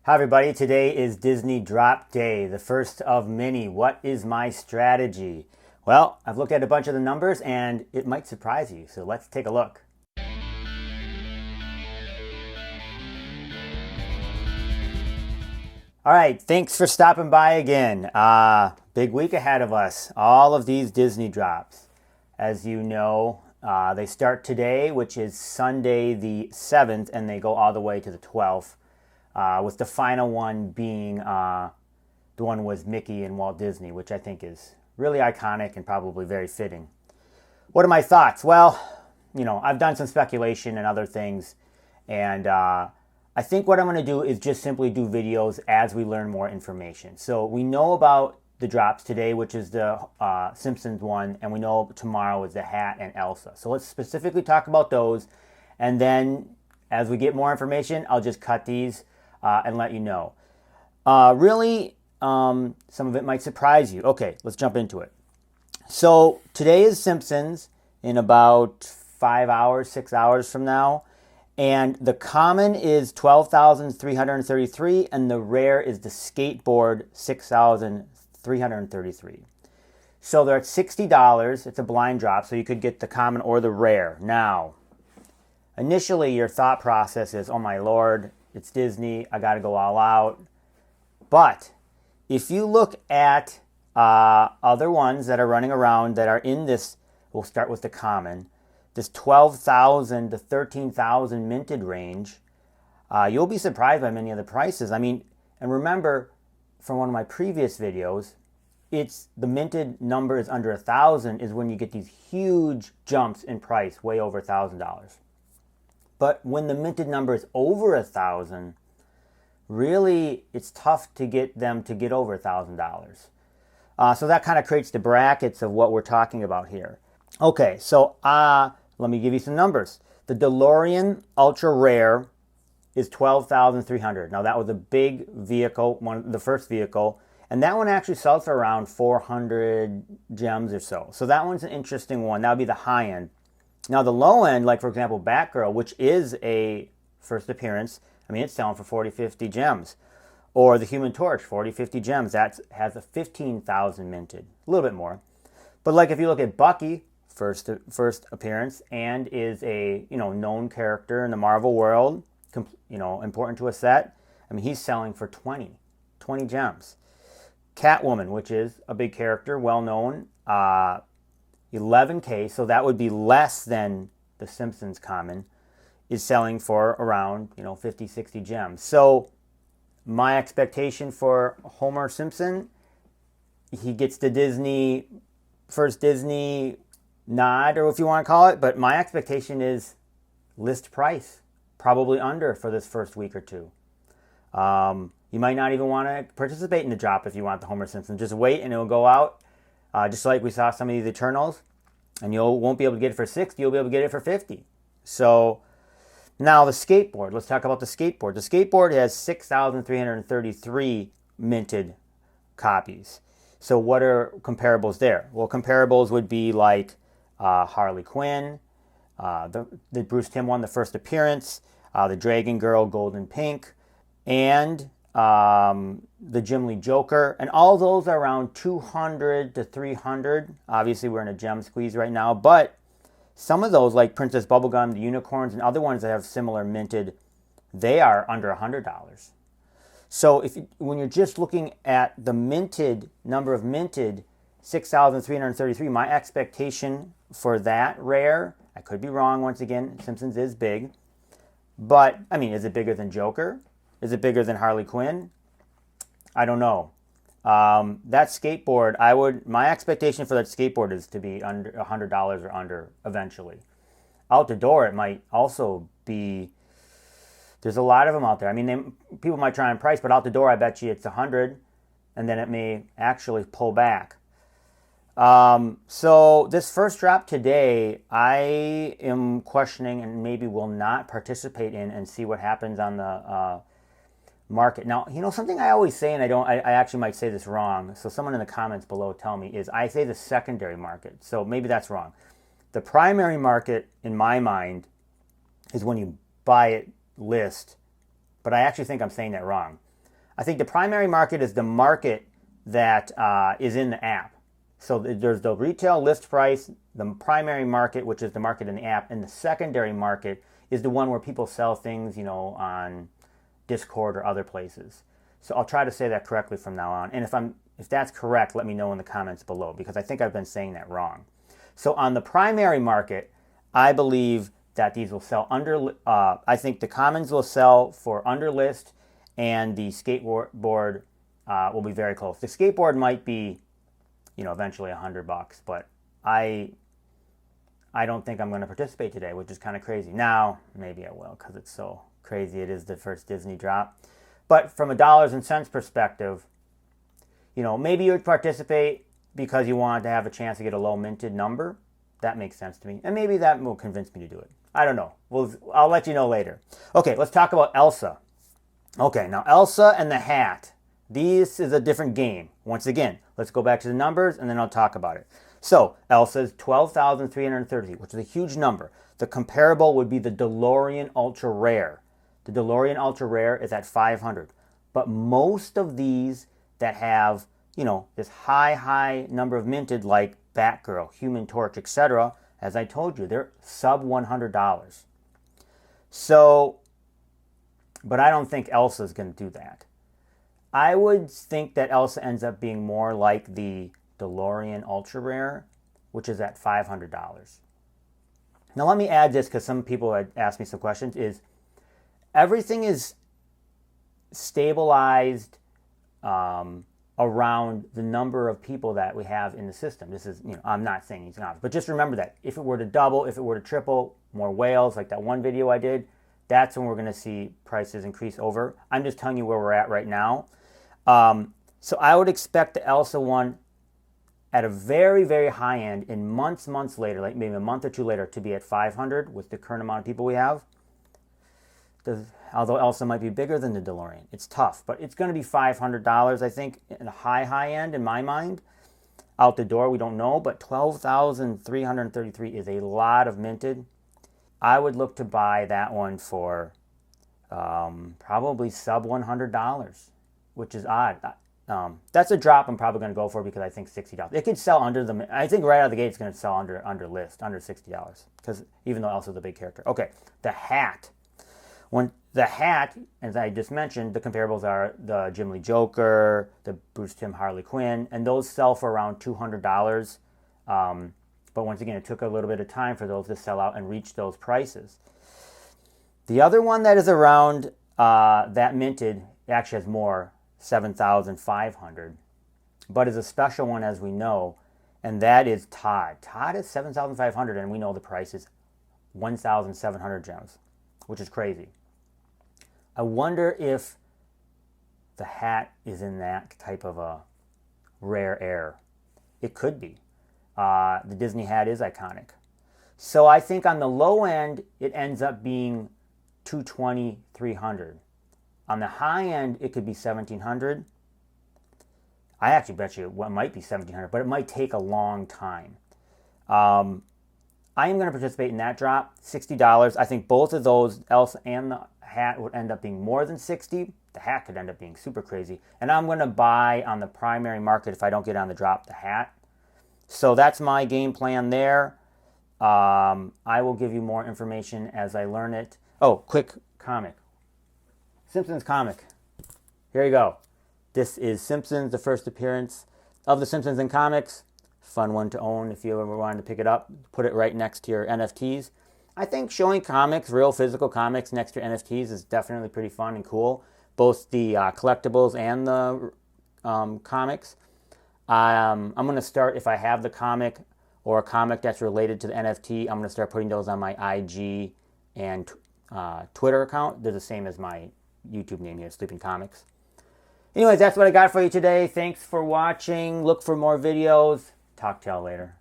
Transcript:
Hi everybody, today is Disney Drop Day, the first of many. What is my strategy? Well, I've looked at a bunch of the numbers and it might surprise you, so let's take a look. All right, thanks for stopping by again. Big week ahead of us. All of these Disney drops. As you know, they start today, which is Sunday the 7th, and they go all the way to the 12th. With the final one being the one with Mickey and Walt Disney, which I think is really iconic and probably very fitting. What are my thoughts? Well, I've done some speculation and other things, and I think what I'm going to do is just simply do videos as we learn more information. So we know about the drops today, which is the Simpsons one, and we know tomorrow is the Hat and Elsa. So let's specifically talk about those, and then as we get more information, I'll just cut these and let you know. Some of it might surprise you. Okay, let's jump into it. So today is Simpsons in about 5 hours, 6 hours from now. And the common is 12,333 and the rare is the Skateboard 6,333. So they're at $60. It's a blind drop, so you could get the common or the rare. Now, initially your thought process is, oh my lord, it's Disney, I got to go all out. But if you look at other ones that are running around that are in this, we'll start with the common, this 12,000 to 13,000 minted range, you'll be surprised by many of the prices. And remember from one of my previous videos, it's the minted number is under 1,000 is when you get these huge jumps in price, way over $1,000. But when the minted number is over 1,000, really it's tough to get them to get over $1,000. So that kind of creates the brackets of what we're talking about here. Okay, so let me give you some numbers. The DeLorean Ultra Rare is 12,300. Now that was a big vehicle, the first vehicle, and that one actually sells for around 400 gems or so. So that one's an interesting one. That would be the high end. Now the low end, like for example Batgirl, which is a first appearance, it's selling for 40, 50 gems. Or the Human Torch, 40, 50 gems. That has a 15,000 minted, a little bit more. But like if you look at Bucky, first appearance, and is a known character in the Marvel world, important to a set. He's selling for 20 gems. Catwoman, which is a big character, well known, 11K, so that would be less than the Simpsons common, is selling for around 50, 60 gems. So my expectation for Homer Simpson, he gets the first Disney nod, or if you want to call it, but my expectation is list price, probably under for this first week or two. You might not even want to participate in the drop if you want the Homer Simpson. Just wait and it'll go out, just like we saw some of these Eternals, and you won't be able to get it for 60, you'll be able to get it for 50. So now the Skateboard, let's talk about the Skateboard. The Skateboard has 6,333 minted copies. So what are comparables there? Well, comparables would be like Harley Quinn, the Bruce Timm one, the first appearance, the Dragon Girl Golden Pink, and the Jim Lee Joker. And all those are around 200 to 300. Obviously, we're in a gem squeeze right now, but some of those, like Princess Bubblegum, the Unicorns, and other ones that have similar minted, they are under $100. So when you're just looking at the minted, number of minted, 6,333, my expectation for that rare, I could be wrong once again, Simpsons is big, but, is it bigger than Joker? Is it bigger than Harley Quinn? I don't know. That Skateboard, my expectation for that Skateboard is to be under $100 or under eventually. Out the door, it might also be, there's a lot of them out there. People might try and price, but out the door, I bet you it's 100, and then it may actually pull back. So this first drop today, I am questioning and maybe will not participate in and see what happens on the market. Now, something I always say, and I actually might say this wrong, so someone in the comments below tell me, is I say the secondary market. So maybe that's wrong. The primary market, in my mind, is when you buy it list, but I actually think I'm saying that wrong. I think the primary market is the market that is in the app. So there's the retail list price, the primary market, which is the market in the app, and the secondary market is the one where people sell things, on Discord or other places. So I'll try to say that correctly from now on. And if that's correct, let me know in the comments below, because I think I've been saying that wrong. So on the primary market, I believe that these will sell I think the commons will sell for under list, and the skateboard will be very close. The skateboard might be, eventually $100, but I don't think I'm going to participate today, which is kind of crazy. Now, maybe I will, because it's so crazy. It is the first Disney drop. But from a dollars and cents perspective, maybe you would participate because you wanted to have a chance to get a low minted number. That makes sense to me. And maybe that will convince me to do it. I don't know. I'll let you know later. Okay, let's talk about Elsa. Okay, now Elsa and the hat. This is a different game. Once again, let's go back to the numbers and then I'll talk about it. So Elsa is 12,330, which is a huge number. The comparable would be the DeLorean Ultra Rare. The DeLorean Ultra Rare is at 500. But most of these that have, this high number of minted, like Batgirl, Human Torch, etc., as I told you, they're sub $100. So, but I don't think Elsa is going to do that. I would think that Elsa ends up being more like the DeLorean Ultra Rare, which is at $500. Now let me add this, because some people had asked me some questions, is everything is stabilized around the number of people that we have in the system. This is, I'm not saying it's not, but just remember that if it were to double, if it were to triple, more whales, like that one video I did, that's when we're going to see prices increase over. I'm just telling you where we're at right now. So I would expect the Elsa one at a very, very high end in months later, like maybe a month or two later, to be at 500 with the current amount of people we have. Although Elsa might be bigger than the DeLorean. It's tough, but it's going to be $500, I think, in a high end in my mind. Out the door, we don't know, but 12,333 is a lot of minted. I would look to buy that one for probably sub $100, which is odd. That's a drop I'm probably going to go for, because I think $60. It could sell under the. I think right out of the gate it's going to sell under list, under $60, because even though Elsa's a big character. Okay, the hat. When the hat, as I just mentioned, the comparables are the Jim Lee Joker, the Bruce Timm Harley Quinn, and those sell for around $200. But once again, it took a little bit of time for those to sell out and reach those prices. The other one that is around that minted actually has more, 7,500, but is a special one, as we know, and that is Todd. Todd is 7,500, and we know the price is 1,700 gems, which is crazy. I wonder if the hat is in that type of a rare air. It could be. The Disney hat is iconic. So I think on the low end, it ends up being 220, 300. On the high end, it could be 1,700. I actually bet you it might be 1,700, but it might take a long time. I am going to participate in that drop, $60. I think both of those, Elsa and the hat, would end up being more than 60. The hat could end up being super crazy. And I'm going to buy on the primary market, if I don't get on the drop, the hat. So that's my game plan there. I will give you more information as I learn it. Oh, quick comic. Simpsons comic. Here you go. This is Simpsons, the first appearance of the Simpsons in comics. Fun one to own if you ever wanted to pick it up. Put it right next to your NFTs. I think showing comics, real physical comics, next to your NFTs is definitely pretty fun and cool. Both the collectibles and the comics. I'm going to start, if I have the comic or a comic that's related to the NFT, I'm going to start putting those on my IG and Twitter account. They're the same as my YouTube name here, Sleeping Comics. Anyways, that's what I got for you today. Thanks for watching. Look for more videos. Talk to y'all later.